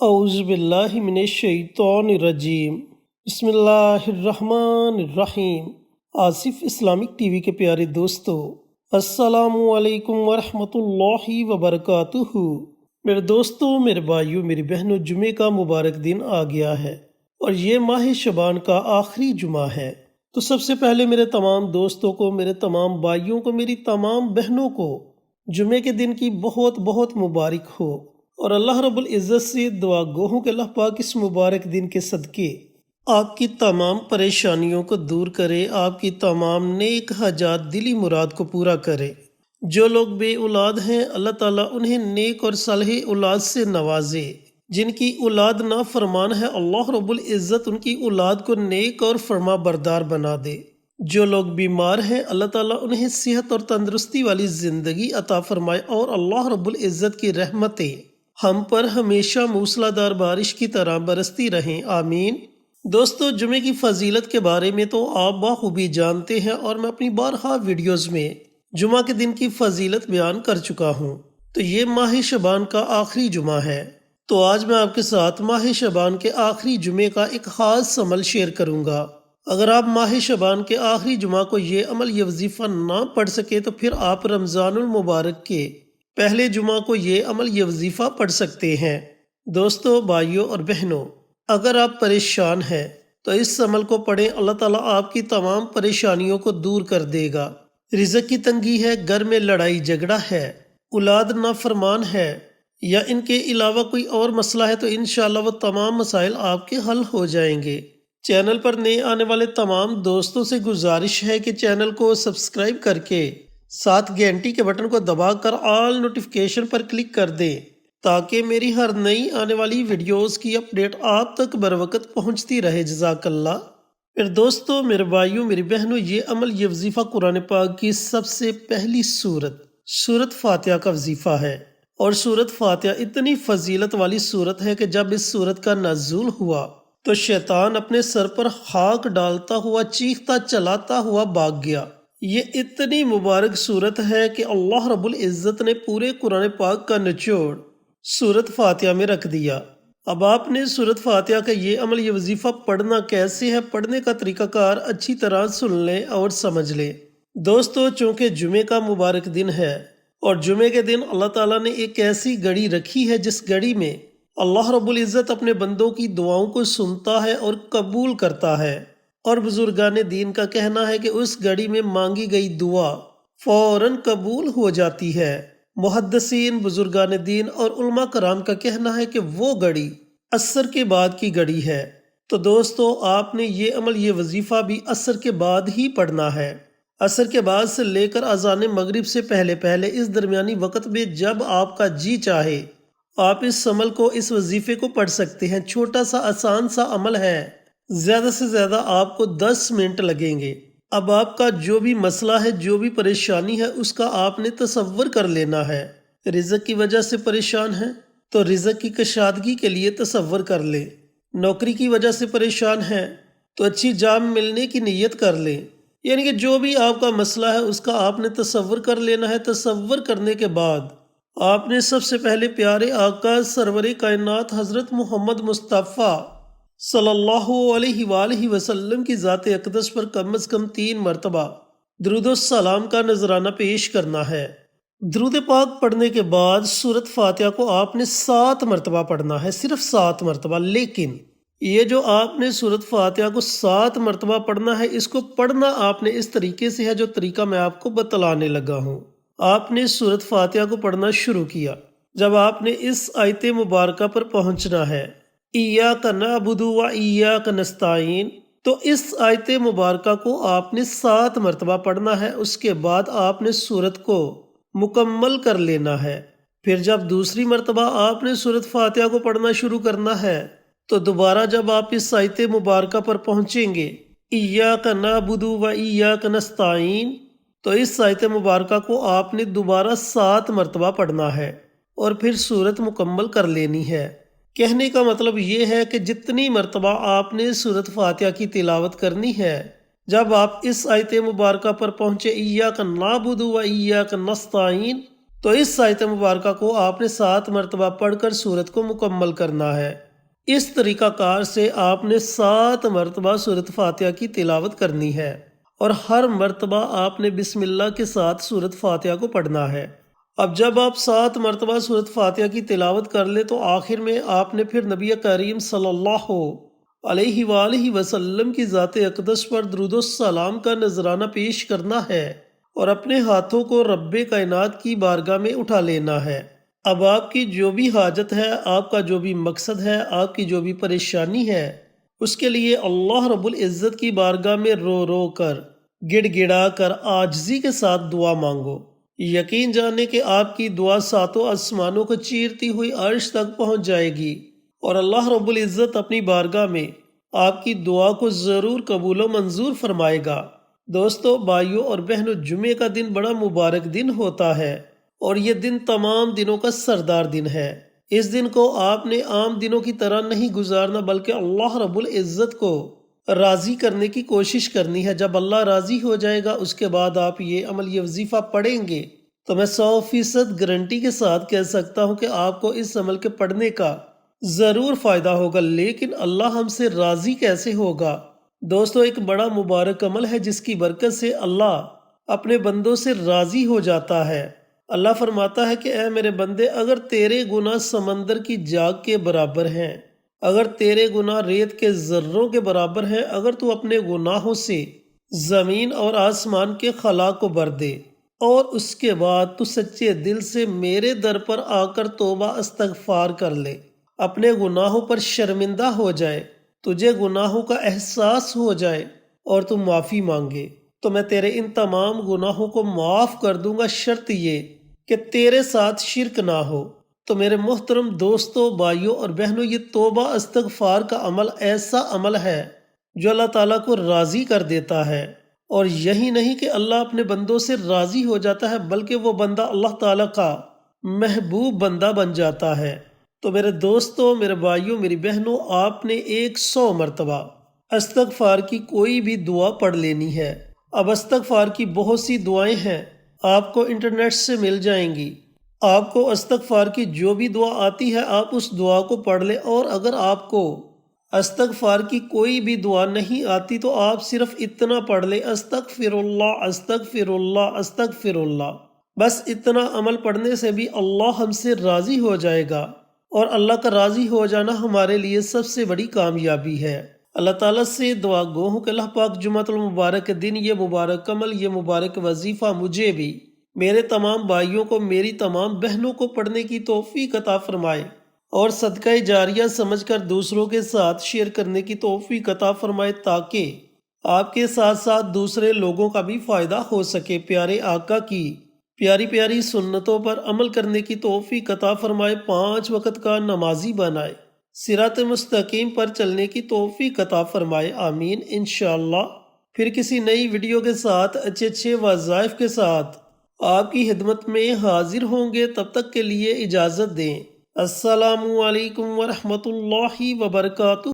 اعوذ باللہ من الشیطان الرجیم بسم اللہ الرحمن الرحیم۔ آصف اسلامک ٹی وی کے پیارے دوستو، السلام علیکم ورحمۃ اللہ وبرکاتہ۔ میرے دوستو، میرے بھائیوں، میری بہنوں، جمعے کا مبارک دن آ گیا ہے اور یہ ماہ شعبان کا آخری جمعہ ہے۔ تو سب سے پہلے میرے تمام دوستوں کو، میرے تمام بھائیوں کو، میری تمام بہنوں کو جمعے کے دن کی بہت بہت مبارک ہو، اور اللہ رب العزت سے دعا گو ہوں کہ اللہ پاک اس مبارک دن کے صدقے آپ کی تمام پریشانیوں کو دور کرے، آپ کی تمام نیک حاجات، دلی مراد کو پورا کرے۔ جو لوگ بے اولاد ہیں، اللہ تعالیٰ انہیں نیک اور صالح اولاد سے نوازے۔ جن کی اولاد نافرمان ہے، اللہ رب العزت ان کی اولاد کو نیک اور فرما بردار بنا دے۔ جو لوگ بیمار ہیں، اللہ تعالیٰ انہیں صحت اور تندرستی والی زندگی عطا فرمائے، اور اللہ رب العزت کی رحمتیں ہم پر ہمیشہ موسلادھار بارش کی طرح برستی رہیں، آمین۔ دوستو، جمعے کی فضیلت کے بارے میں تو آپ بخوبی جانتے ہیں، اور میں اپنی بارہا ویڈیوز میں جمعہ کے دن کی فضیلت بیان کر چکا ہوں۔ تو یہ ماہ شعبان کا آخری جمعہ ہے، تو آج میں آپ کے ساتھ ماہ شعبان کے آخری جمعے کا ایک خاص عمل شیئر کروں گا۔ اگر آپ ماہ شعبان کے آخری جمعہ کو یہ عمل، یہ وظیفہ نہ پڑھ سکے تو پھر آپ رمضان المبارک کے پہلے جمعہ کو یہ عمل، یہ وظیفہ پڑھ سکتے ہیں۔ دوستو، بھائیوں اور بہنوں، اگر آپ پریشان ہیں تو اس عمل کو پڑھیں، اللہ تعالیٰ آپ کی تمام پریشانیوں کو دور کر دے گا۔ رزق کی تنگی ہے، گھر میں لڑائی جھگڑا ہے، اولاد نافرمان ہے، یا ان کے علاوہ کوئی اور مسئلہ ہے، تو انشاءاللہ وہ تمام مسائل آپ کے حل ہو جائیں گے۔ چینل پر نئے آنے والے تمام دوستوں سے گزارش ہے کہ چینل کو سبسکرائب کر کے ساتھ گھنٹی کے بٹن کو دبا کر آل نوٹیفیکیشن پر کلک کر دیں، تاکہ میری ہر نئی آنے والی ویڈیوز کی اپڈیٹ آپ تک بروقت پہنچتی رہے۔ جزاک اللہ۔ پھر دوستو، میرے بھائیوں، میری بہنوں، یہ عمل، یہ وظیفہ قرآن پاک کی سب سے پہلی سورت فاتحہ کا وظیفہ ہے، اور سورت فاتحہ اتنی فضیلت والی سورت ہے کہ جب اس سورت کا نزول ہوا تو شیطان اپنے سر پر خاک ڈالتا ہوا، چیختا چلاتا ہوا بھاگ گیا۔ یہ اتنی مبارک صورت ہے کہ اللہ رب العزت نے پورے قرآن پاک کا نچوڑ سورت فاتحہ میں رکھ دیا۔ اب آپ نے سورت فاتحہ کا یہ عمل، یہ وظیفہ پڑھنا کیسے ہے، پڑھنے کا طریقہ کار اچھی طرح سن لیں اور سمجھ لیں۔ دوستو، چونکہ جمعے کا مبارک دن ہے، اور جمعے کے دن اللہ تعالیٰ نے ایک ایسی گھڑی رکھی ہے جس گھڑی میں اللہ رب العزت اپنے بندوں کی دعاؤں کو سنتا ہے اور قبول کرتا ہے، اور بزرگان دین کا کہنا ہے کہ اس گھڑی میں مانگی گئی دعا فوراً قبول ہو جاتی ہے۔ محدثین، بزرگان دین اور علماء کرام کا کہنا ہے کہ وہ گھڑی عصر کے بعد کی گھڑی ہے۔ تو دوستو، آپ نے یہ عمل، یہ وظیفہ بھی عصر کے بعد ہی پڑھنا ہے۔ عصر کے بعد سے لے کر اذان مغرب سے پہلے پہلے، اس درمیانی وقت میں جب آپ کا جی چاہے آپ اس عمل کو، اس وظیفے کو پڑھ سکتے ہیں۔ چھوٹا سا آسان سا عمل ہے، زیادہ سے زیادہ آپ کو 10 منٹ لگیں گے۔ اب آپ کا جو بھی مسئلہ ہے، جو بھی پریشانی ہے، اس کا آپ نے تصور کر لینا ہے۔ رزق کی وجہ سے پریشان ہیں تو رزق کی کشادگی کے لیے تصور کر لیں۔ نوکری کی وجہ سے پریشان ہیں تو اچھی جاب ملنے کی نیت کر لیں۔ یعنی کہ جو بھی آپ کا مسئلہ ہے، اس کا آپ نے تصور کر لینا ہے۔ تصور کرنے کے بعد آپ نے سب سے پہلے پیارے آقا سرور کائنات حضرت محمد مصطفیٰ صلی اللہ علیہ وآلہ وسلم کی ذات اقدس پر کم از کم 3 مرتبہ درود و سلام کا نذرانہ پیش کرنا ہے۔ درود پاک پڑھنے کے بعد سورت فاتحہ کو آپ نے 7 مرتبہ پڑھنا ہے، صرف 7 مرتبہ۔ لیکن یہ جو آپ نے سورت فاتحہ کو 7 مرتبہ پڑھنا ہے، اس کو پڑھنا آپ نے اس طریقے سے ہے جو طریقہ میں آپ کو بتلانے لگا ہوں۔ آپ نے سورت فاتحہ کو پڑھنا شروع کیا، جب آپ نے اس آیت مبارکہ پر پہنچنا ہے، ایاک نعبد و ایاک نستعین، تو اس آیت مبارکہ کو آپ نے 7 مرتبہ پڑھنا ہے۔ اس کے بعد آپ نے سورت کو مکمل کر لینا ہے۔ پھر جب دوسری مرتبہ آپ نے سورت فاتحہ کو پڑھنا شروع کرنا ہے، تو دوبارہ جب آپ اس آیت مبارکہ پر پہنچیں گے، ایاک نعبد و ایاک نستعین، تو اس آیت مبارکہ کو آپ نے دوبارہ 7 مرتبہ پڑھنا ہے، اور پھر سورت مکمل کر لینی ہے۔ کہنے کا مطلب یہ ہے کہ جتنی مرتبہ آپ نے سورت فاتحہ کی تلاوت کرنی ہے، جب آپ اس آیت مبارکہ پر پہنچے ایاک نعبد و ایاک نستعین، تو اس آیت مبارکہ کو آپ نے 7 مرتبہ پڑھ کر سورت کو مکمل کرنا ہے۔ اس طریقہ کار سے آپ نے 7 مرتبہ سورت فاتحہ کی تلاوت کرنی ہے اور ہر مرتبہ آپ نے بسم اللہ کے ساتھ سورت فاتحہ کو پڑھنا ہے۔ اب جب آپ 7 مرتبہ سورت فاتحہ کی تلاوت کر لیں تو آخر میں آپ نے پھر نبی کریم صلی اللہ علیہ وآلہ وسلم کی ذات اقدس پر درود و سلام کا نذرانہ پیش کرنا ہے اور اپنے ہاتھوں کو رب کائنات کی بارگاہ میں اٹھا لینا ہے۔ اب آپ کی جو بھی حاجت ہے، آپ کا جو بھی مقصد ہے، آپ کی جو بھی پریشانی ہے، اس کے لیے اللہ رب العزت کی بارگاہ میں رو رو کر، گڑ گڑا کر، عاجزی کے ساتھ دعا مانگو۔ یقین جانے کہ آپ کی دعا 7 آسمانوں کو چیرتی ہوئی عرش تک پہنچ جائے گی اور اللہ رب العزت اپنی بارگاہ میں آپ کی دعا کو ضرور قبول و منظور فرمائے گا۔ دوستو، بھائیوں اور بہنوں، جمعے کا دن بڑا مبارک دن ہوتا ہے اور یہ دن تمام دنوں کا سردار دن ہے۔ اس دن کو آپ نے عام دنوں کی طرح نہیں گزارنا بلکہ اللہ رب العزت کو راضی کرنے کی کوشش کرنی ہے۔ جب اللہ راضی ہو جائے گا اس کے بعد آپ یہ عمل، یہ وظیفہ پڑھیں گے تو میں 100% گارنٹی کے ساتھ کہہ سکتا ہوں کہ آپ کو اس عمل کے پڑھنے کا ضرور فائدہ ہوگا۔ لیکن اللہ ہم سے راضی کیسے ہوگا؟ دوستو، ایک بڑا مبارک عمل ہے جس کی برکت سے اللہ اپنے بندوں سے راضی ہو جاتا ہے۔ اللہ فرماتا ہے کہ اے میرے بندے، اگر تیرے گناہ سمندر کی جاگ کے برابر ہیں، اگر تیرے گناہ ریت کے ذروں کے برابر ہیں، اگر تو اپنے گناہوں سے زمین اور آسمان کے خلا کو بھر دے اور اس کے بعد تو سچے دل سے میرے در پر آ کر توبہ استغفار کر لے، اپنے گناہوں پر شرمندہ ہو جائے، تجھے گناہوں کا احساس ہو جائے اور تو معافی مانگے، تو میں تیرے ان تمام گناہوں کو معاف کر دوں گا، شرط یہ کہ تیرے ساتھ شرک نہ ہو۔ تو میرے محترم دوستوں، بھائیوں اور بہنوں، یہ توبہ استغفار کا عمل ایسا عمل ہے جو اللہ تعالیٰ کو راضی کر دیتا ہے۔ اور یہی نہیں کہ اللہ اپنے بندوں سے راضی ہو جاتا ہے بلکہ وہ بندہ اللہ تعالیٰ کا محبوب بندہ بن جاتا ہے۔ تو میرے دوستوں، میرے بھائیوں، میری بہنوں، آپ نے 100 مرتبہ استغفار کی کوئی بھی دعا پڑھ لینی ہے۔ اب استغفار کی بہت سی دعائیں ہیں، آپ کو انٹرنیٹ سے مل جائیں گی۔ آپ کو استغفار کی جو بھی دعا آتی ہے آپ اس دعا کو پڑھ لیں، اور اگر آپ کو استغفار کی کوئی بھی دعا نہیں آتی تو آپ صرف اتنا پڑھ لیں، استغفر اللہ، استغفر اللہ، استغفر اللہ۔ بس اتنا عمل پڑھنے سے بھی اللہ ہم سے راضی ہو جائے گا، اور اللہ کا راضی ہو جانا ہمارے لیے سب سے بڑی کامیابی ہے۔ اللہ تعالیٰ سے دعا گو ہوں کہ اللہ پاک جمعۃ المبارک کے دن یہ مبارک عمل، یہ مبارک وظیفہ مجھے بھی، میرے تمام بھائیوں کو، میری تمام بہنوں کو پڑھنے کی توفیق عطا فرمائے اور صدقہ جاریہ سمجھ کر دوسروں کے ساتھ شیئر کرنے کی توفیق عطا فرمائے، تاکہ آپ کے ساتھ ساتھ دوسرے لوگوں کا بھی فائدہ ہو سکے۔ پیارے آقا کی پیاری پیاری سنتوں پر عمل کرنے کی توفیق عطا فرمائے، 5 وقت کا نمازی بنائے، صراط مستقیم پر چلنے کی توفیق عطا فرمائے، آمین۔ انشاءاللہ پھر کسی نئی ویڈیو کے ساتھ اچھے وظائف کے ساتھ آپ کی خدمت میں حاضر ہوں گے۔ تب تک کے لیے اجازت دیں۔ السلام علیکم ورحمۃ اللہ وبرکاتہ۔